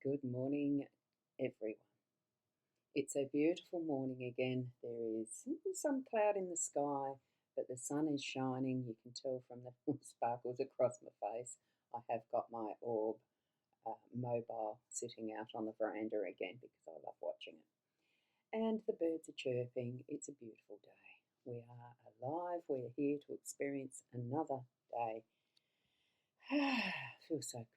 good morning, everyone. It's a beautiful morning again. There is some cloud in the sky, but the sun is shining. You can tell from the sparkles across my face. I have got my orb mobile sitting out on the veranda again because I love watching it. And the birds are chirping. It's a beautiful day. We are alive. We're here to experience another day. Feels so great.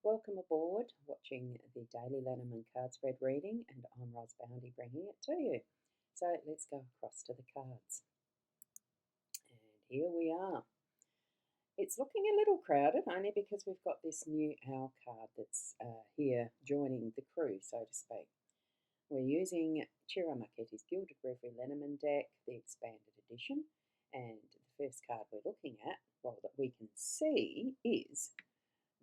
Welcome aboard, watching the Daily Lenormand card spread reading, and I'm Boundy bringing it to you. So let's go across to the cards. And here we are. It's looking a little crowded, only because we've got this new owl card that's here joining the crew, so to speak. We're using Chiramaketi's Gilded Reverie Lenormand deck, the expanded edition, and the first card we're looking at, well, that we can see is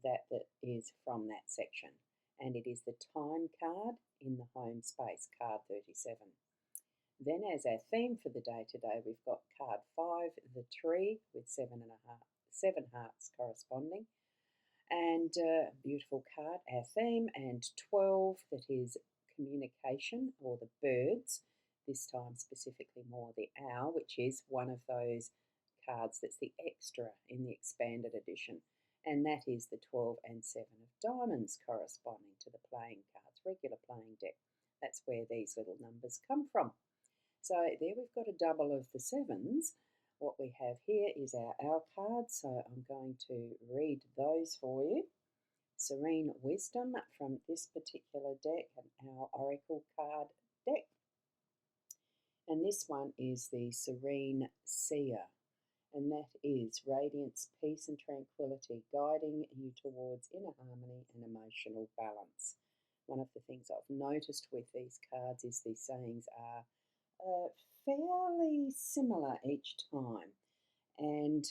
that is from that section, and it is the time card in the home space, card 37. Then as our theme for the day today, we've got card 5, the tree, with 7 hearts corresponding, and beautiful card, our theme, and 12, that is communication, or the birds, this time specifically more the owl, which is one of those cards that's the extra in the expanded edition. And that is the 12 and 7 of diamonds corresponding to the playing cards, regular playing deck. That's where these little numbers come from. So there we've got a double of the sevens. What we have here is our owl cards, so I'm going to read those for you. Serene Wisdom from this particular deck, our Oracle card deck. And this one is the Serene Seer. And that is radiance, peace and tranquility, guiding you towards inner harmony and emotional balance. One of the things I've noticed with these cards is these sayings are fairly similar each time. And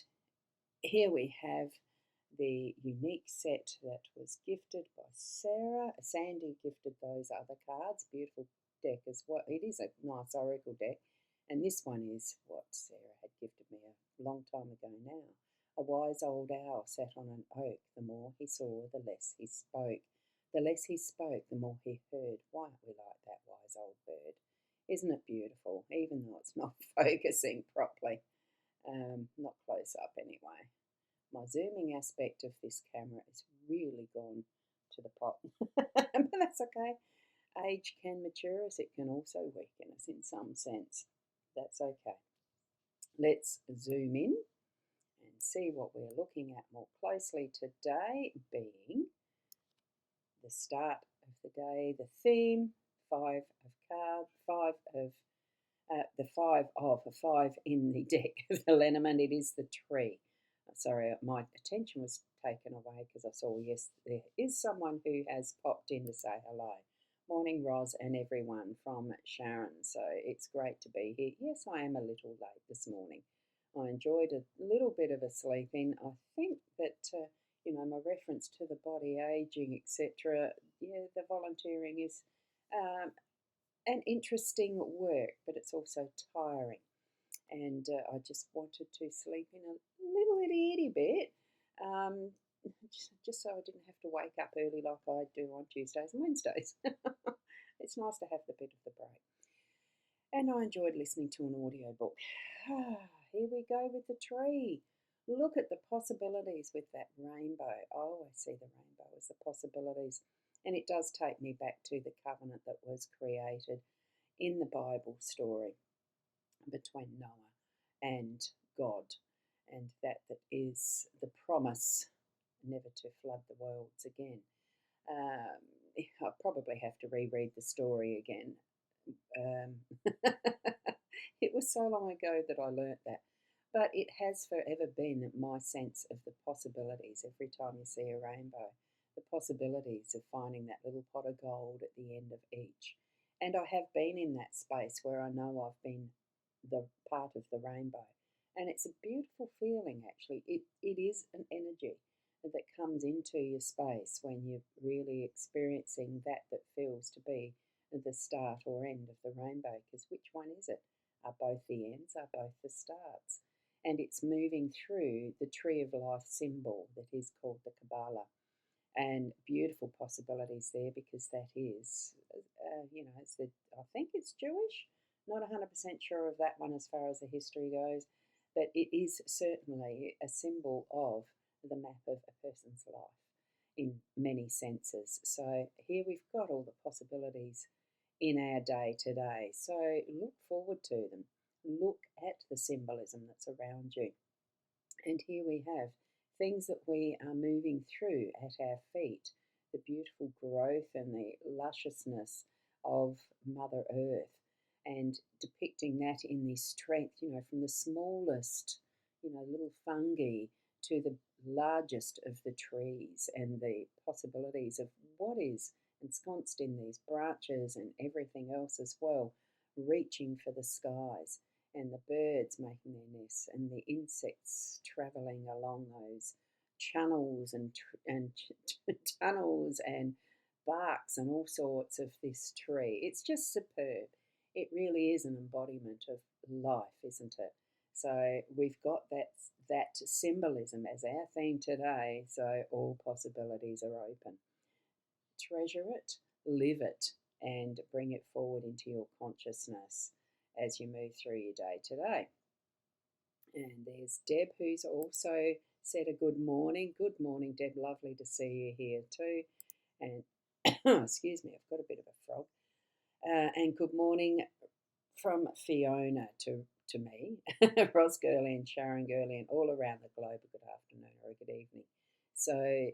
here we have the unique set that was gifted by Sarah. Sandy gifted those other cards. Beautiful deck as well. It is a nice oracle deck. And this one is what Sarah had gifted me a long time ago now. A wise old owl sat on an oak. The more he saw, the less he spoke. The less he spoke, the more he heard. Why aren't we like that wise old bird? Isn't it beautiful? Even though it's not focusing properly. Not close up anyway. My zooming aspect of this camera is really gone to the pot. But that's okay. Age can mature us. It can also weaken us in some sense. That's okay. Let's zoom in and see what we're looking at more closely today, being the start of the day, the theme, 5 of cards, 5 of the 5 of a 5 in the deck of the Lenormand. It is the tree. Sorry, my attention was taken away because I saw, yes, there is someone who has popped in to say hello. Morning, Roz, and everyone from Sharon. So it's great to be here. Yes, I am a little late this morning. I enjoyed a little bit of a sleep in. I think that, my reference to the body aging, etc., the volunteering is an interesting work, but it's also tiring. And I just wanted to sleep in a little itty bit, just so I didn't have to wake up early like I do on Tuesdays and Wednesdays. It's nice to have the bit of the break. And I enjoyed listening to an audiobook. Here we go with the tree. Look at the possibilities with that rainbow. I always see the rainbow as the possibilities. And it does take me back to the covenant that was created in the Bible story between Noah and God, and that is the promise never to flood the worlds again. I'll probably have to reread the story again. It was so long ago that I learnt that, but it has forever been my sense of the possibilities. Every time you see a rainbow, the possibilities of finding that little pot of gold at the end of each. And I have been in that space where I know I've been the part of the rainbow, and it's a beautiful feeling. Actually, it is an energy that comes into your space when you're really experiencing that feels to be the start or end of the rainbow, because which one is it? Are both the ends? Are both the starts? And it's moving through the tree of life symbol that is called the Kabbalah. and beautiful possibilities there, because that is, it's I think it's Jewish. Not 100% sure of that one as far as the history goes, but it is certainly a symbol of the map of a person's life in many senses. So here we've got all the possibilities in our day today. So look forward to them. Look at the symbolism that's around you. And here we have things that we are moving through at our feet, the beautiful growth and the lusciousness of Mother Earth, and depicting that in this strength, from the smallest, little fungi to the largest of the trees, and the possibilities of what is ensconced in these branches and everything else as well, reaching for the skies, and the birds making their nests, and the insects travelling along those channels and tunnels and barks and all sorts of this tree. It's just superb. It really is an embodiment of life, isn't it? So we've got that symbolism as our theme today. So all possibilities are open. Treasure it, live it, and bring it forward into your consciousness as you move through your day today. And there's Deb, who's also said a good morning. Good morning, Deb. Lovely to see you here too. And excuse me, I've got a bit of a frog. And good morning from Fiona to me, Ross Gurley and Sharon Gurley, and all around the globe. A good afternoon or a good evening. So,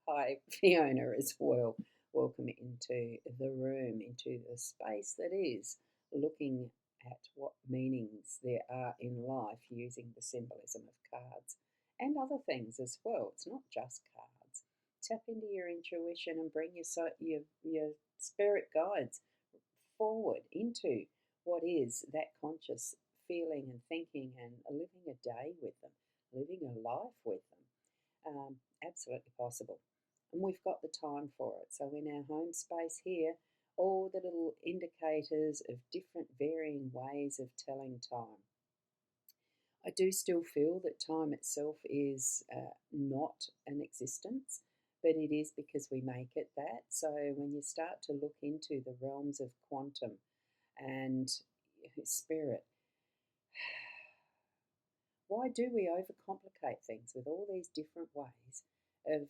hi, Fiona, as well. Welcome into the room, into the space that is looking at what meanings there are in life using the symbolism of cards and other things as well. It's not just cards. Tap into your intuition and bring your spirit guides forward into what is that conscious feeling and thinking, and living a day with them, living a life with them. Absolutely possible. And we've got the time for it. So in our home space here, all the little indicators of different varying ways of telling time. I do still feel that time itself is not an existence, but it is because we make it that. So when you start to look into the realms of quantum and spirit, why do we overcomplicate things with all these different ways of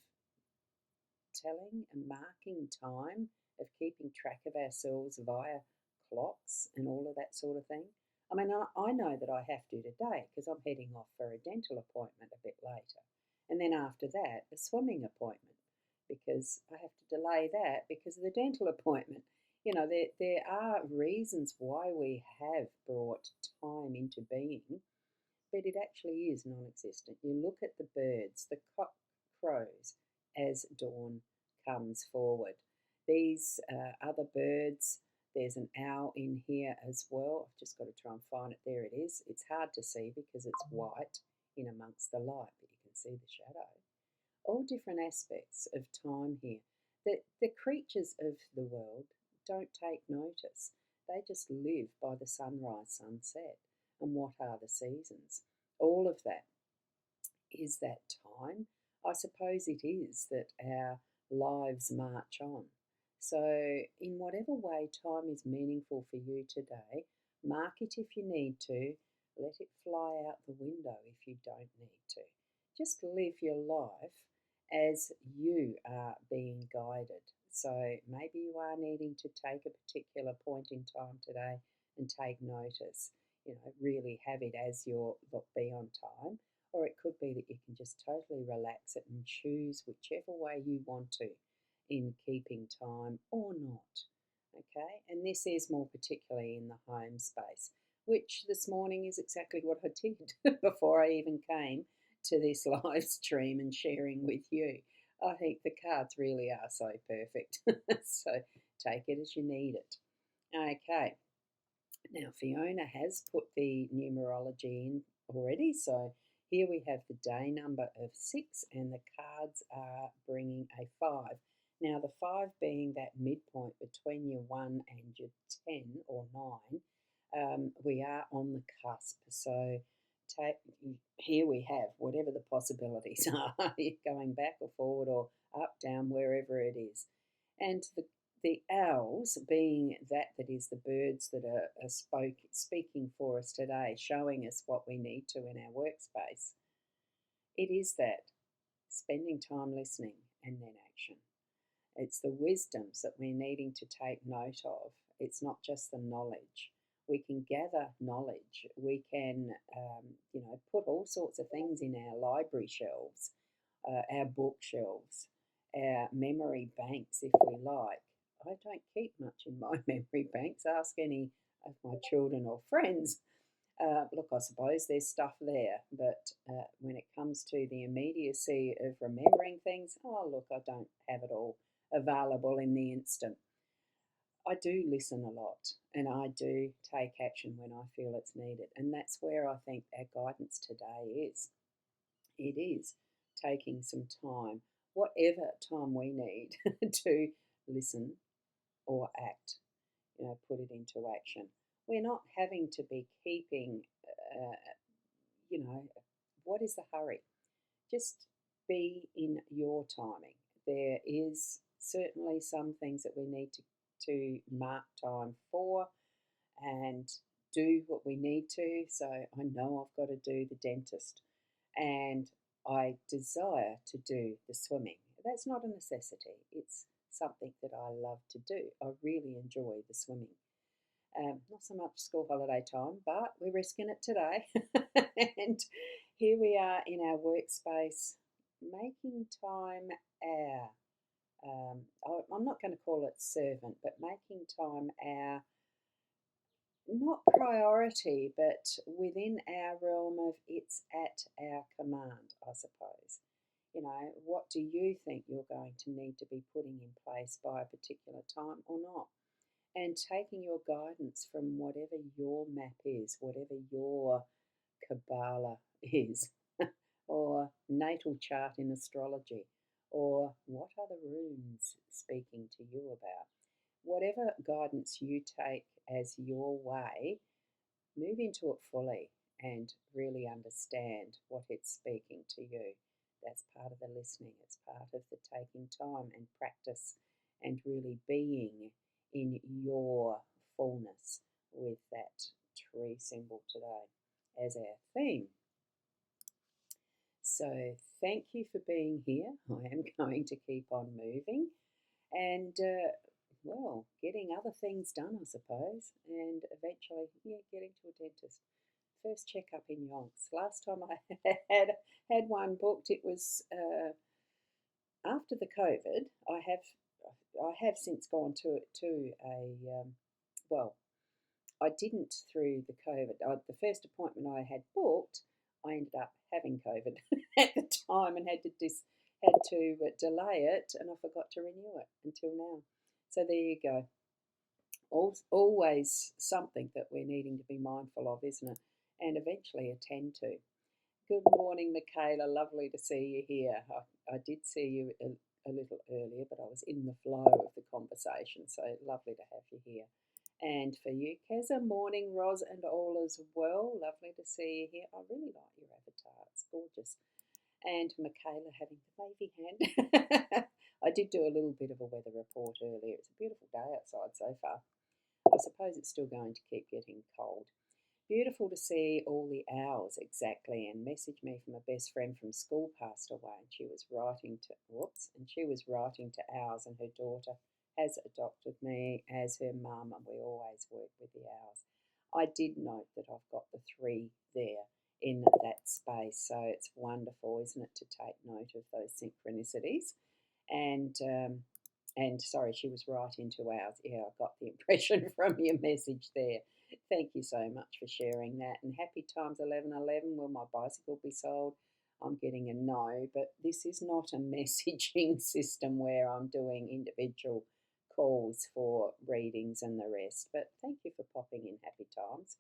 telling and marking time, of keeping track of ourselves via clocks and all of that sort of thing? I mean, I know that I have to today because I'm heading off for a dental appointment a bit later. And then after that, a swimming appointment, because I have to delay that because of the dental appointment. There are reasons why we have brought time into being, but it actually is non-existent. You look at the birds, the cock crows as dawn comes forward. These other birds, there's an owl in here as well. I've just got to try and find it. There it is. It's hard to see because it's white in amongst the light, but you can see the shadow. All different aspects of time here. The creatures of the world don't take notice. They just live by the sunrise, sunset, and what are the seasons. All of that. Is that time? I suppose it is that our lives march on. So, in whatever way time is meaningful for you today, mark it if you need to. Let it fly out the window if you don't need to. Just live your life as you are being guided. So, maybe you are needing to take a particular point in time today and take notice. Really have it as your be on time. Or it could be that you can just totally relax it and choose whichever way you want to in keeping time or not. Okay, and this is more particularly in the home space, which this morning is exactly what I did before I even came to this live stream and sharing with you. I think the cards really are so perfect. So take it as you need it. Okay, now Fiona has put the numerology in already, so here we have the day number of 6, and the cards are bringing a 5. Now, the 5 being that midpoint between your 1 and your 10 or 9, we are on the cusp. So here we have whatever the possibilities are, going back or forward or up, down, wherever it is. And the owls, being that is the birds that are speaking for us today, showing us what we need to in our workspace, it is that spending time listening and then action. It's the wisdoms that we're needing to take note of. It's not just the knowledge. We can gather knowledge. We can, put all sorts of things in our library shelves, our bookshelves, our memory banks, if we like. I don't keep much in my memory banks. Ask any of my children or friends. Look, I suppose there's stuff there, but when it comes to the immediacy of remembering things, oh, look, I don't have it all available in the instant. I do listen a lot and I do take action when I feel it's needed. And that's where I think our guidance today is. It is taking some time, whatever time we need, to listen or act, put it into action. We're not having to be keeping, uh, what is the hurry? Just be in your timing. There is certainly some things that we need to mark time for and do what we need to. So I know I've got to do the dentist and I desire to do the swimming. That's not a necessity. It's something that I love to do. I really enjoy the swimming. Not so much school holiday time, but we're risking it today. And here we are in our workspace, making time our, I'm not going to call it servant, but making time our, not priority, but within our realm of it's at our command, I suppose. What do you think you're going to need to be putting in place by a particular time or not? And taking your guidance from whatever your map is, whatever your Kabbalah is, or natal chart in astrology, or what are the runes speaking to you about? Whatever guidance you take as your way, move into it fully and really understand what it's speaking to you. That's part of the listening, it's part of the taking time and practice and really being in your fullness with that tree symbol today as our theme. So thank you for being here. I am going to keep on moving and, getting other things done, I suppose, and eventually, getting to a dentist. First checkup in yonks. Last time I had one booked, it was after the COVID. I have since gone to a I didn't through the COVID. The first appointment I had booked, I ended up having COVID at the time and had to delay it, and I forgot to renew it until now. So there you go. Always something that we're needing to be mindful of, isn't it? And eventually attend to. Good morning, Michaela. Lovely to see you here. I did see you a little earlier, but I was in the flow of the conversation, so lovely to have you here. And for you, Keza, morning, Roz, and all as well. Lovely to see you here. I really like your avatar. It's gorgeous. And Michaela having the wavy hand. I did do a little bit of a weather report earlier. It's a beautiful day outside so far. I suppose it's still going to keep getting cold. Beautiful to see all the owls, exactly, and messaged me from a best friend from school passed away, and she was writing to owls, and her daughter has adopted me as her mum, and we always work with the owls. I did note that I've got the 3 there in that space, so it's wonderful, isn't it, to take note of those synchronicities. And sorry, she was right into ours. Yeah, I got the impression from your message there. Thank you so much for sharing that. And happy times 11:11. Will my bicycle be sold? I'm getting a no, but this is not a messaging system where I'm doing individual calls for readings and the rest. But thank you for popping in. Happy times.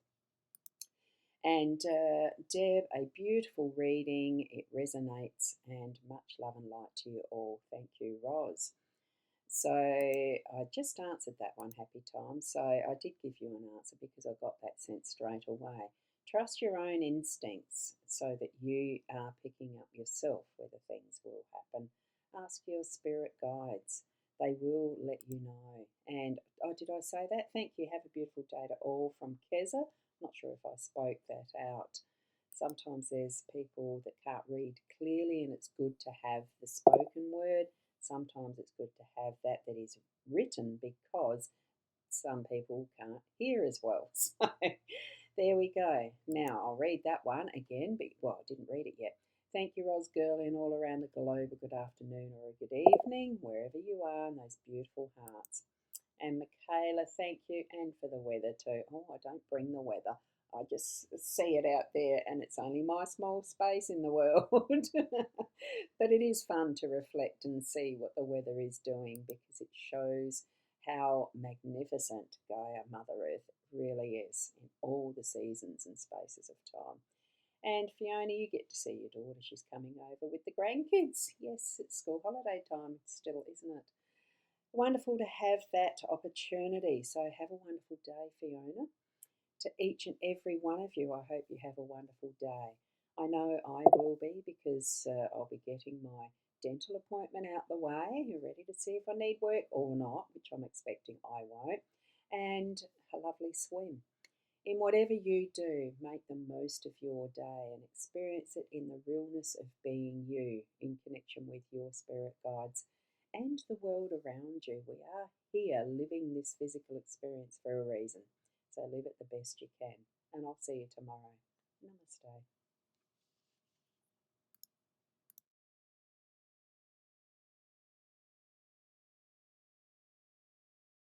And Deb, a beautiful reading. It resonates, and much love and light to you all. Thank you, Roz. So I just answered that one, happy time. So I did give you an answer because I got that sense straight away. Trust your own instincts so that you are picking up yourself whether things will happen Ask your spirit guides. They will let you know. And oh, did I say that? Thank you. Have a beautiful day to all from Keza. Not sure if I spoke that out. Sometimes there's people that can't read clearly, and it's good to have the spoken word. Sometimes it's good to have that is written because some people can't hear as well. So there we go. Now I'll read that one again, but well, I didn't read it yet. Thank you, Ros Girlin, all around the globe. A good afternoon or a good evening, wherever you are, in those beautiful hearts. And Michaela, thank you, and for the weather too. Oh, I don't bring the weather. I just see it out there, and it's only my small space in the world. But it is fun to reflect and see what the weather is doing because it shows how magnificent Gaia Mother Earth really is in all the seasons and spaces of time. And Fiona, you get to see your daughter. She's coming over with the grandkids. Yes, it's school holiday time still, isn't it? Wonderful to have that opportunity. So have a wonderful day, Fiona. To each and every one of you, I hope you have a wonderful day. I know I will be because I'll be getting my dental appointment out the way. You're ready to see if I need work or not, which I'm expecting I won't. And a lovely swim. In whatever you do, make the most of your day and experience it in the realness of being you, in connection with your spirit guides and the world around you. We are here living this physical experience for a reason. So live it the best you can. And I'll see you tomorrow. Namaste.